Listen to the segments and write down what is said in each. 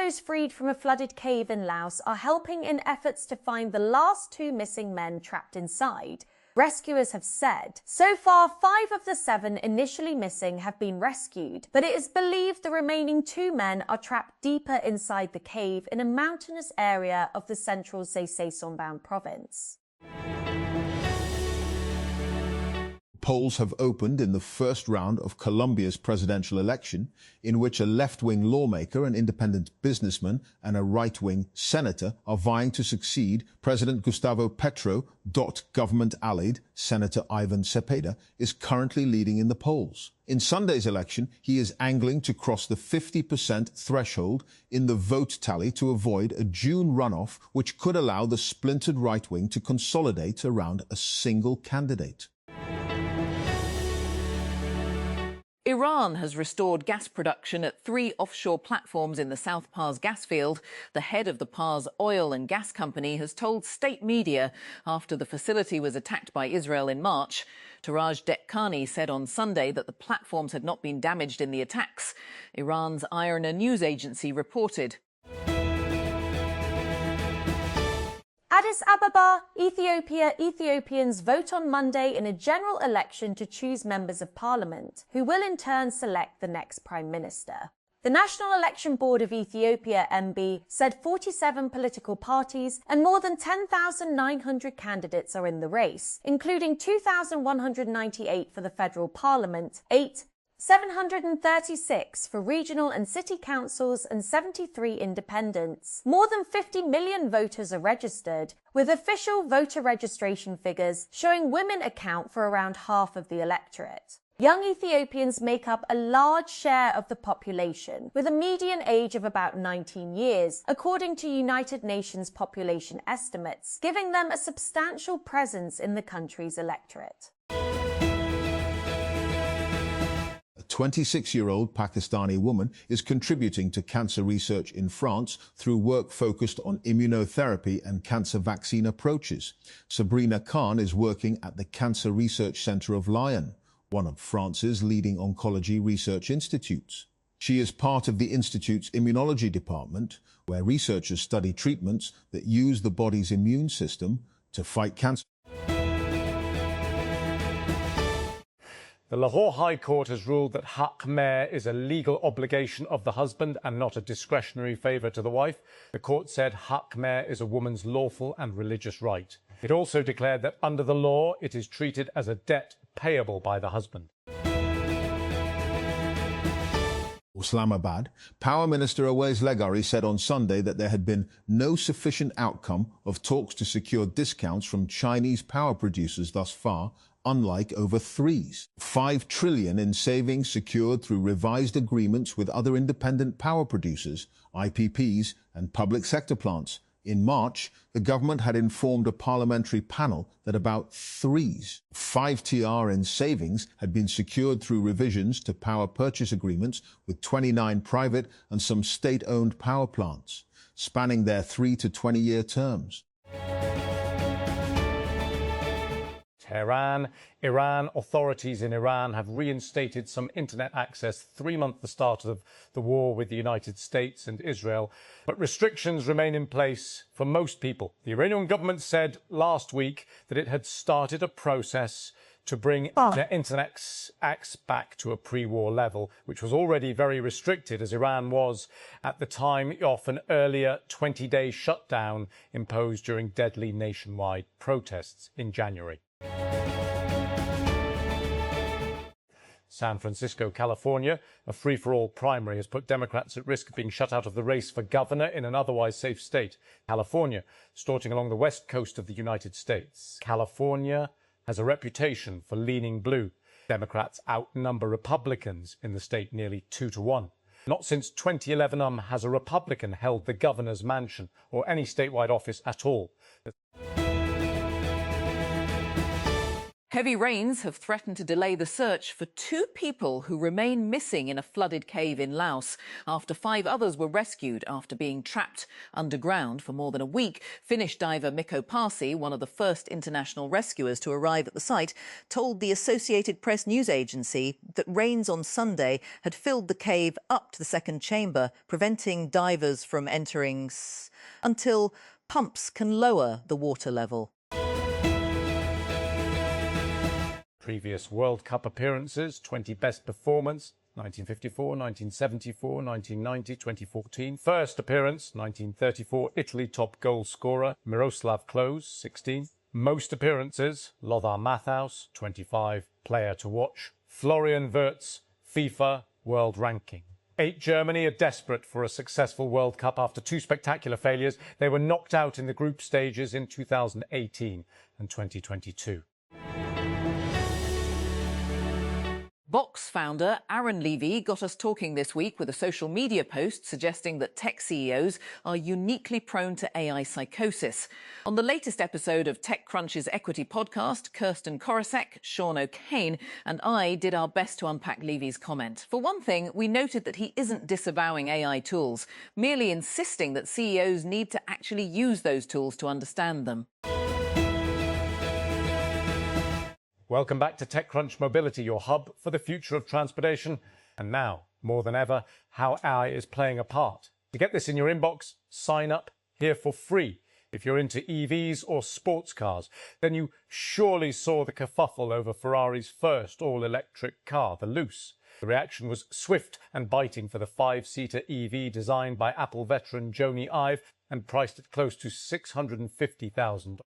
those freed from a flooded cave in Laos are helping in efforts to find the last 2 missing men trapped inside. Rescuers have said. So far, 5 of the 7 initially missing have been rescued, but it is believed the remaining 2 men are trapped deeper inside the cave in a mountainous area of the central Zaisei-Sonban province. Polls have opened in the first round of Colombia's presidential election, in which a left-wing lawmaker, an independent businessman, and a right-wing senator are vying to succeed President Gustavo Petro. Government allied Senator Ivan Cepeda is currently leading in the polls. In Sunday's election, he is angling to cross the 50% threshold in the vote tally to avoid a June runoff, which could allow the splintered right-wing to consolidate around a single candidate. Iran has restored gas production at 3 offshore platforms in the South Pars gas field. The head of the Pars oil and gas company has told state media after the facility was attacked by Israel in March. Taraj Dekkani said on Sunday that the platforms had not been damaged in the attacks. Iran's IRNA news agency reported. Addis Ababa, Ethiopia. Ethiopians vote on Monday in a general election to choose members of parliament, who will in turn select the next prime minister. The National Election Board of Ethiopia, MB, said 47 political parties and more than 10,900 candidates are in the race, including 2,198 for the federal parliament, 736 for regional and city councils, and 73 independents. More than 50 million voters are registered, with official voter registration figures showing women account for around half of the electorate. Young Ethiopians make up a large share of the population, with a median age of about 19 years, according to United Nations population estimates, giving them a substantial presence in the country's electorate. A 26-year-old Pakistani woman is contributing to cancer research in France through work focused on immunotherapy and cancer vaccine approaches. Sabrina Khan is working at the Cancer Research Centre of Lyon, one of France's leading oncology research institutes. She is part of the institute's immunology department, where researchers study treatments that use the body's immune system to fight cancer. The Lahore High Court has ruled that haq mehr is a legal obligation of the husband and not a discretionary favour to the wife. The court said haq mehr is a woman's lawful and religious right. It also declared that under the law it is treated as a debt payable by the husband. Islamabad, Power Minister Awais Leghari said on Sunday that there had been no sufficient outcome of talks to secure discounts from Chinese power producers thus far, unlike over 5 trillion in savings secured through revised agreements with other independent power producers, IPPs, and public sector plants. In March, the government had informed a parliamentary panel that about 5 TR in savings had been secured through revisions to power purchase agreements with 29 private and some state-owned power plants, spanning their 3 to 20-year terms. Tehran. Iran authorities in Iran have reinstated some internet access 3 months the start of the war with the United States and Israel, but restrictions remain in place for most people. The Iranian government said last week that it had started a process to bring their internet access back to a pre-war level, which was already very restricted, as Iran was at the time off an earlier 20-day shutdown imposed during deadly nationwide protests in January. San Francisco, California, a free-for-all primary has put Democrats at risk of being shut out of the race for governor in an otherwise safe state. California, starting along the west coast of the United States. California has a reputation for leaning blue. Democrats outnumber Republicans in the state nearly 2 to 1. Not since 2011 has a Republican held the governor's mansion or any statewide office at all. Heavy rains have threatened to delay the search for two people who remain missing in a flooded cave in Laos after 5 others were rescued after being trapped underground for more than a week. Finnish diver Mikko Parsi, one of the first international rescuers to arrive at the site, told the Associated Press news agency that rains on Sunday had filled the cave up to the second chamber, preventing divers from entering until pumps can lower the water level. Previous World Cup appearances, 20 best performance, 1954, 1974, 1990, 2014. First appearance, 1934, Italy top goal scorer, Miroslav Klose, 16. Most appearances, Lothar Matthaus, 25, player to watch. Florian Wirtz, FIFA world ranking. 8 Germany are desperate for a successful World Cup after 2 spectacular failures. They were knocked out in the group stages in 2018 and 2022. Vox founder Aaron Levy got us talking this week with a social media post suggesting that tech CEOs are uniquely prone to AI psychosis. On the latest episode of TechCrunch's Equity podcast, Kirsten Korosek, Sean O'Kane and I did our best to unpack Levy's comment. For one thing, we noted that he isn't disavowing AI tools, merely insisting that CEOs need to actually use those tools to understand them. Welcome back to TechCrunch Mobility, your hub for the future of transportation. And now, more than ever, how AI is playing a part. To get this in your inbox, sign up here for free. If you're into EVs or sports cars, then you surely saw the kerfuffle over Ferrari's first all-electric car, the Luce. The reaction was swift and biting for the 5-seater EV designed by Apple veteran Jony Ive and priced at close to $650,000.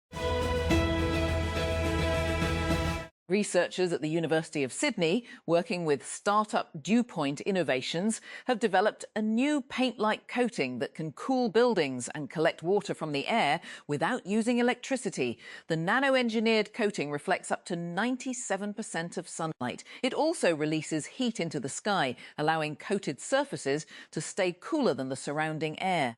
Researchers at the University of Sydney, working with startup Dewpoint Innovations, have developed a new paint-like coating that can cool buildings and collect water from the air without using electricity. The nano-engineered coating reflects up to 97% of sunlight. It also releases heat into the sky, allowing coated surfaces to stay cooler than the surrounding air.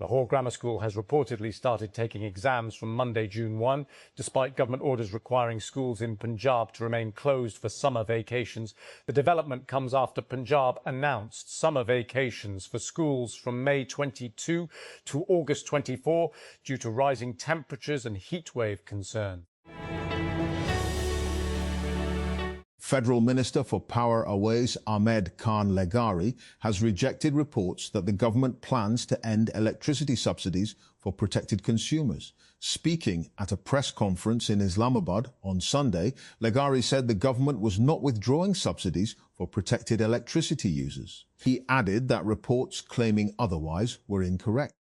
Lahore Grammar School has reportedly started taking exams from Monday, June 1, despite government orders requiring schools in Punjab to remain closed for summer vacations. The development comes after Punjab announced summer vacations for schools from May 22 to August 24 due to rising temperatures and heatwave concerns. Federal Minister for Power Aways Ahmed Khan Legari has rejected reports that the government plans to end electricity subsidies for protected consumers. Speaking at a press conference in Islamabad on Sunday, Legari said the government was not withdrawing subsidies for protected electricity users. He added that reports claiming otherwise were incorrect.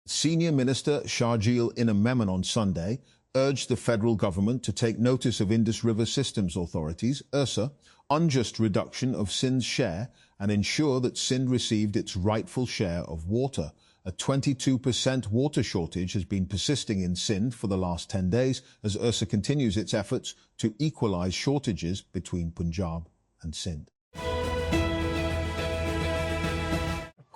Senior Minister Sharjeel Inam on Sunday urged the federal government to take notice of Indus River Systems Authority's, IRSA, unjust reduction of Sindh's share and ensure that Sindh received its rightful share of water. A 22% water shortage has been persisting in Sindh for the last 10 days as IRSA continues its efforts to equalise shortages between Punjab and Sindh.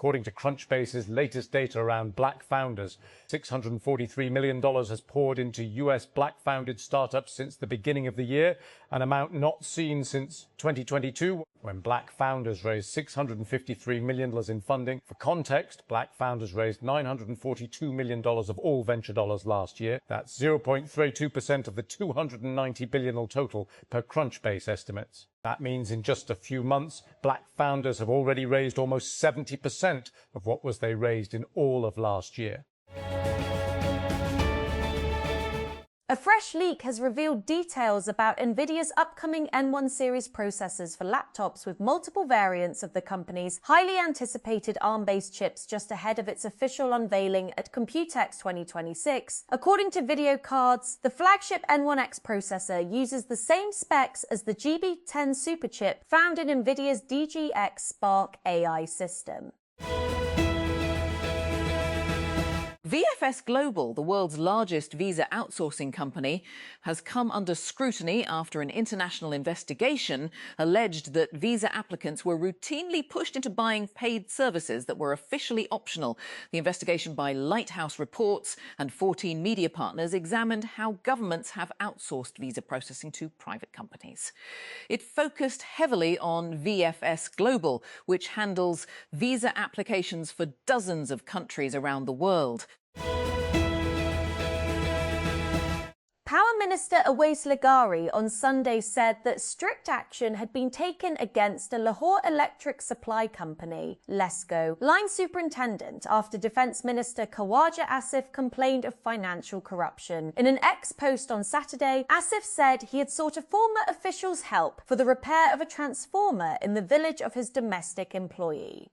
According to Crunchbase's latest data around black founders, $643 million has poured into US black-founded startups since the beginning of the year, an amount not seen since 2022, when black founders raised $653 million in funding. For context, black founders raised $942 million of all venture dollars last year. That's 0.32% of the $290 billion total per Crunchbase estimates. That means in just a few months, black founders have already raised almost 70% of what was they raised in all of last year. A fresh leak has revealed details about NVIDIA's upcoming N1 series processors for laptops with multiple variants of the company's highly anticipated ARM-based chips just ahead of its official unveiling at Computex 2026. According to Video Cards, the flagship N1X processor uses the same specs as the GB10 superchip found in NVIDIA's DGX Spark AI system. VFS Global, the world's largest visa outsourcing company, has come under scrutiny after an international investigation alleged that visa applicants were routinely pushed into buying paid services that were officially optional. The investigation by Lighthouse Reports and 14 media partners examined how governments have outsourced visa processing to private companies. It focused heavily on VFS Global, which handles visa applications for dozens of countries around the world. Power Minister Awais Leghari on Sunday said that strict action had been taken against a Lahore electric supply company, Lesco, line superintendent, after Defence Minister Khawaja Asif complained of financial corruption. In an X post on Saturday, Asif said he had sought a former official's help for the repair of a transformer in the village of his domestic employee.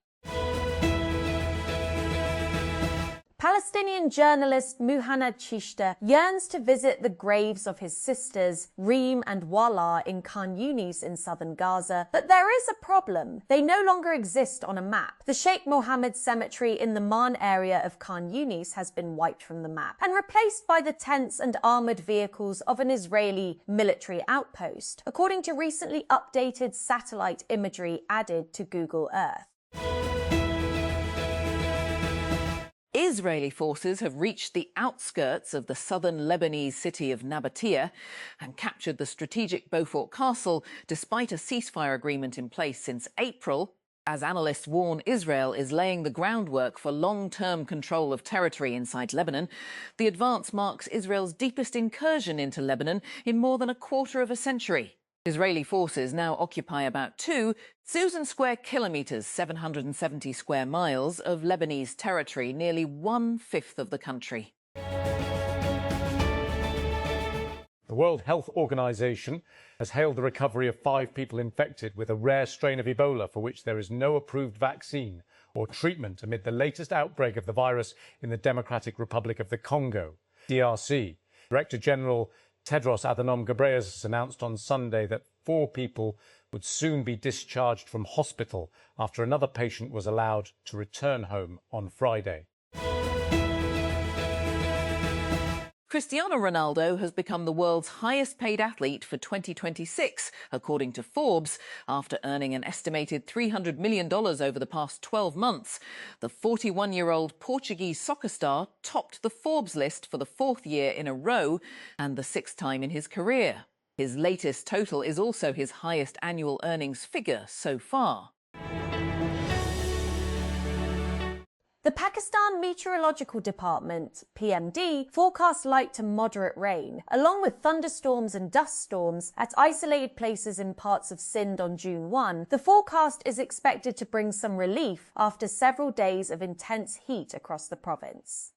Palestinian journalist Muhannad Chishta yearns to visit the graves of his sisters, Reem and Wala, in Khan Yunis in southern Gaza, but there is a problem. They no longer exist on a map. The Sheikh Mohammed Cemetery in the Man area of Khan Yunis has been wiped from the map and replaced by the tents and armoured vehicles of an Israeli military outpost, according to recently updated satellite imagery added to Google Earth. Israeli forces have reached the outskirts of the southern Lebanese city of Nabatea and captured the strategic Beaufort Castle, despite a ceasefire agreement in place since April. As analysts warn, Israel is laying the groundwork for long-term control of territory inside Lebanon. The advance marks Israel's deepest incursion into Lebanon in more than a quarter of a century. Israeli forces now occupy about 2,000 square kilometres, 770 square miles, of Lebanese territory, nearly 1/5 of the country. The World Health Organization has hailed the recovery of 5 people infected with a rare strain of Ebola for which there is no approved vaccine or treatment amid the latest outbreak of the virus in the Democratic Republic of the Congo, DRC. Director General Tedros Adhanom Ghebreyesus announced on Sunday that 4 people would soon be discharged from hospital after another patient was allowed to return home on Friday. Cristiano Ronaldo has become the world's highest-paid athlete for 2026, according to Forbes, after earning an estimated $300 million over the past 12 months. The 41-year-old Portuguese soccer star topped the Forbes list for the 4th year in a row and the 6th time in his career. His latest total is also his highest annual earnings figure so far. The Pakistan Meteorological Department, PMD, forecast light to moderate rain, along with thunderstorms and dust storms at isolated places in parts of Sindh on June 1. The forecast is expected to bring some relief after several days of intense heat across the province.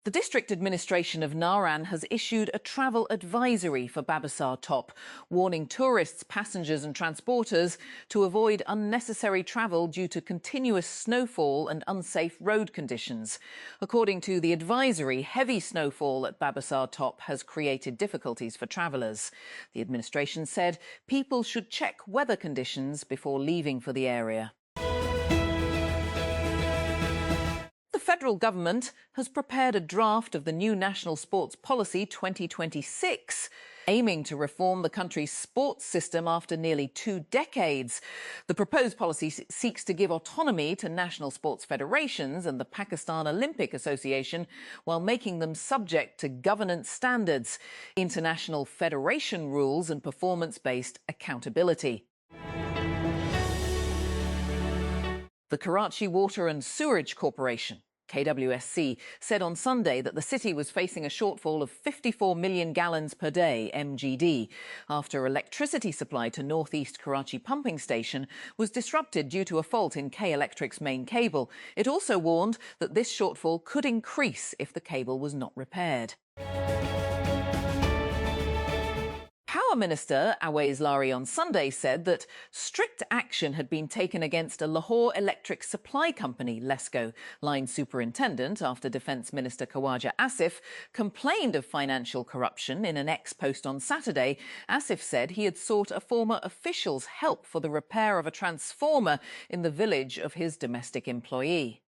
The district administration of Naran has issued a travel advisory for Babasar Top, warning tourists, passengers and transporters to avoid unnecessary travel due to continuous snowfall and unsafe road conditions. According to the advisory, heavy snowfall at Babasar Top has created difficulties for travellers. The administration said people should check weather conditions before leaving for the area. The federal government has prepared a draft of the new National Sports Policy 2026, aiming to reform the country's sports system after nearly 2 decades. The proposed policy seeks to give autonomy to national sports federations and the Pakistan Olympic Association while making them subject to governance standards, international federation rules and performance-based accountability. The Karachi Water and Sewerage Corporation, KWSC, said on Sunday that the city was facing a shortfall of 54 million gallons per day, MGD, after electricity supply to northeast Karachi pumping station was disrupted due to a fault in K Electric's main cable. It also warned that this shortfall could increase if the cable was not repaired. Power Minister Awais Leghari on Sunday said that strict action had been taken against a Lahore electric supply company, Lesco, line superintendent, after Defence Minister Khawaja Asif complained of financial corruption. In an X post on Saturday, Asif said he had sought a former official's help for the repair of a transformer in the village of his domestic employee.